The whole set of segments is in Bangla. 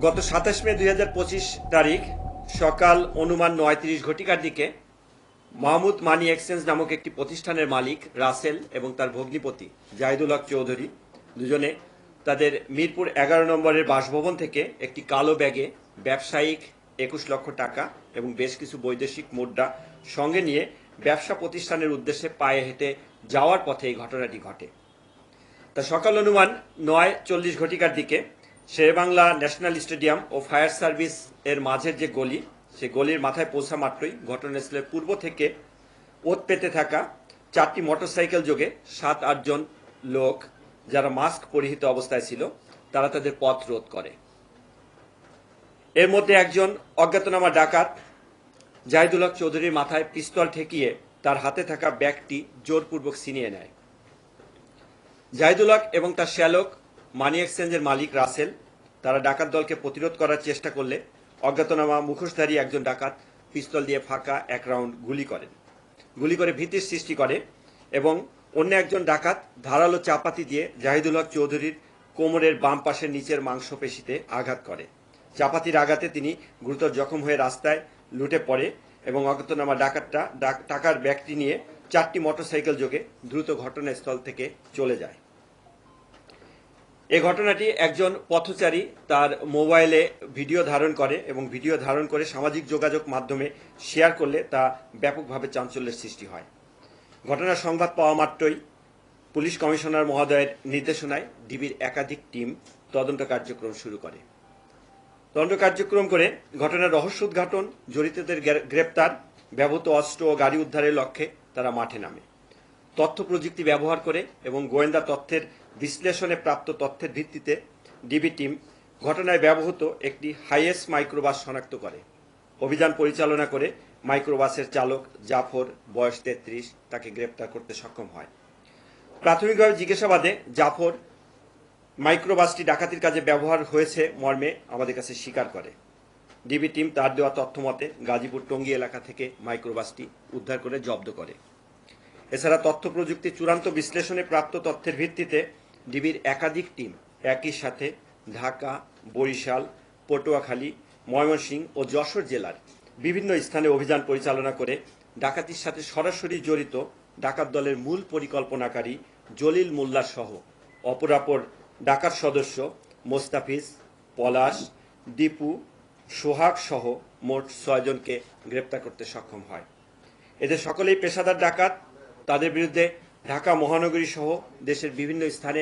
গত ২৭ মে ২০২৫ তারিখ সকাল অনুমান ৯:৩০ ঘটিকার দিকে মাহমুদ মানি এক্সচেঞ্জ নামক একটি প্রতিষ্ঠানের মালিক রাসেল এবং তার ভগ্নিপতি জাহিদুল হক চৌধুরী দুজনে তাদের মিরপুর ১১ নম্বরের বাসভবন থেকে একটি কালো ব্যাগে ব্যবসায়িক ২১ লক্ষ টাকা এবং বেশ কিছু বৈদেশিক মুদ্রা সঙ্গে নিয়ে ব্যবসা প্রতিষ্ঠানের উদ্দেশ্যে পায়ে হেঁটে যাওয়ার পথে এই ঘটনাটি ঘটে। তা সকাল অনুমান ৯:৪০ ঘটিকার দিকে শেরেবাংলা ন্যাশনাল স্টেডিয়াম ও ফায়ার সার্ভিস এর মাঝের যে গলি, সেই গলির মাথায় পৌঁছা মাত্রই ঘটনাস্থলের পূর্ব থেকে ওত পেতে থাকা ৪টি মোটরসাইকেল যোগে ৭-৮ জন লোক যারা মাস্ক পরিহিত অবস্থায় ছিল তারা তাদের পথ রোধ করে। এর মধ্যে একজন অজ্ঞাতনামা ডাকাত জাহিদুল হক চৌধুরীর মাথায় পিস্তল ঠেকিয়ে তার হাতে থাকা ব্যাগটি জোরপূর্বক ছিনিয়ে নেয়। জাহিদুল হক এবং তার শ্যালক মানি এক্সচেঞ্জের মালিক রাসেল তারা ডাকাত দলকে প্রতিরোধ করার চেষ্টা করলে অজ্ঞাতনামা মুখোশধারী একজন ডাকাত পিস্তল দিয়ে ফাঁকা এক রাউন্ড গুলি করে ভীতির সৃষ্টি করে এবং অন্য একজন ডাকাত ধারালো চাপাতি দিয়ে জাহিদুল হক চৌধুরীর কোমরের বাম পাশের নিচের মাংসপেশিতে আঘাত করে। চাপাতির আঘাতে তিনি গুরুতর জখম হয়ে রাস্তায় লুটে পড়ে এবং অজ্ঞাতনামা ডাকাতটা টাকার ব্যাগটি নিয়ে ৪টি মোটরসাইকেল যোগে দ্রুত ঘটনাস্থল থেকে চলে যায়। এই ঘটনাটি একজন পথচারী তার মোবাইলে ভিডিও ধারণ করে এবং ভিডিও ধারণ করে সামাজিক যোগাযোগ মাধ্যমে শেয়ার করলে তা ব্যাপকভাবে চাঞ্চল্যের সৃষ্টি হয়। ঘটনার সংবাদ পাওয়া মাত্রই পুলিশ কমিশনার মহোদয়ের নির্দেশনায় ডিবির একাধিক টিম তদন্ত কার্যক্রম শুরু করে। তদন্ত কার্যক্রম করে ঘটনার রহস্য উদ্ঘাটন, জড়িতদের গ্রেপ্তার, ব্যবহৃত অস্ত্র ও গাড়ি উদ্ধারের লক্ষ্যে তারা মাঠে নামে। তথ্য প্রযুক্তি ব্যবহার করে এবং গোয়েন্দা তথ্যের বিশ্লেষণে প্রাপ্ত তথ্যের ভিত্তিতে ডিবি টিম ঘটনায় ব্যবহৃত একটি হাইয়েস্ট মাইক্রোবাস শনাক্ত করে। অভিযান পরিচালনা করে মাইক্রোবাসের চালক জাফর, বয়স ৩৩, তাকে গ্রেপ্তার করতে সক্ষম হয়। প্রাথমিকভাবে জিজ্ঞাসাবাদে জাফর মাইক্রোবাসটি ডাকাতির কাজে ব্যবহার হয়েছে মর্মে আমাদের কাছে স্বীকার করে। ডিবি টিম তার দেওয়া তথ্য মতে গাজীপুর টঙ্গী এলাকা থেকে মাইক্রোবাসটি উদ্ধার করে জব্দ করে। এছাড়া তথ্য প্রযুক্তি চূড়ান্ত বিশ্লেষণে প্রাপ্ত তথ্যের ভিত্তিতে ডিবির একাধিক টিম একই সাথে ঢাকা, বরিশাল, পটুয়াখালী, ময়মনসিংহ ও যশোর জেলার বিভিন্ন স্থানে অভিযান পরিচালনা করে ডাকাতির সাথে সরাসরি জড়িত ডাকাত দলের মূল পরিকল্পনাকারী জলিল মোল্লা সহ অপরাপর ডাকাত সদস্য মোস্তাফিজ, পলাশ, দীপু, সোহাগ সহ মোট ৬ জনকে গ্রেপ্তার করতে সক্ষম হয়। এদের সকলেই পেশাদার ডাকাত। তাদের বিরুদ্ধে ঢাকা মহানগরী সহ দেশের বিভিন্ন স্থানে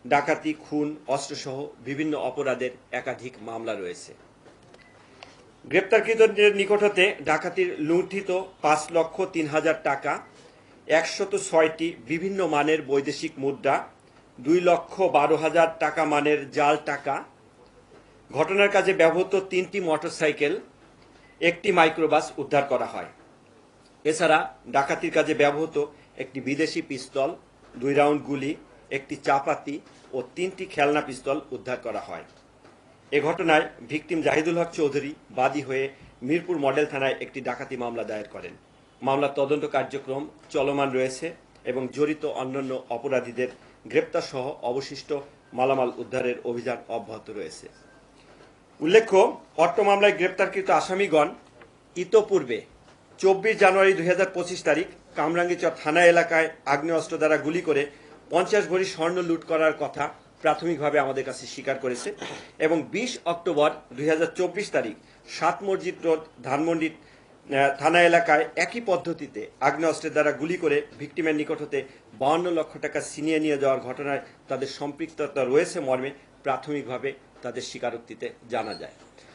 ডাকাতি, খুন, অস্ত্রসহ বিভিন্ন অপরাধের একাধিক মামলা রয়েছে। গ্রেপ্তারকৃতদের নিকট হতে ডাকাতির লুণ্ঠিত ৫,০৩,০০০ টাকা, ১০৬টি বিভিন্ন মানের বৈদেশিক মুদ্রা, ২,১২,০০০ টাকা মানের জাল টাকা, ঘটনার কাজে ব্যবহৃত ৩টি মোটরসাইকেল, একটি মাইক্রোবাস উদ্ধার করা হয়। এছাড়া ডাকাতির কাজে ব্যবহৃত একটি বিদেশি পিস্তল, ২ রাউন্ড গুলি, একটি চাপাতি ও ৩টি খেলনা পিস্তল উদ্ধার করা হয়। এ ঘটনায় ভিকটিম জাহিদুল হক চৌধুরী বাদী হয়ে মিরপুর মডেল থানায় একটি ডাকাতি মামলা দায়ের করেন। মামলার তদন্ত কার্যক্রম চলমান রয়েছে এবং জড়িত অন্যান্য অপরাধীদের গ্রেপ্তার সহ অবশিষ্ট মালামাল উদ্ধারের অভিযান অব্যাহত রয়েছে। উল্লেখ্য, অট্ট মামলায় গ্রেপ্তারকৃত আসামিগণ ইতোপূর্বে ২৪ জানুয়ারি ২০২৫ তারিখ কামরাঙ্গীচর থানা এলাকায় আগ্নেয়াস্ত্র দ্বারা গুলি করে ৫০ ভরি স্বর্ণ লুট করার কথা প্রাথমিকভাবে আমাদের কাছে স্বীকার করেছে এবং ২০ অক্টোবর ২০২৪ তারিখ ৭ মসজিদ রোড, ধানমন্ডি থানা এলাকায় একই পদ্ধতিতে আগ্নেয়াস্ত্রের দ্বারা গুলি করে ভিকটিমের নিকট হতে ৫২ লক্ষ টাকা ছিনিয়ে নিয়ে যাওয়ার ঘটনায় তাদের সম্পৃক্ততা রয়েছে মর্মে প্রাথমিকভাবে তাদের স্বীকারোক্তিতে জানা যায়।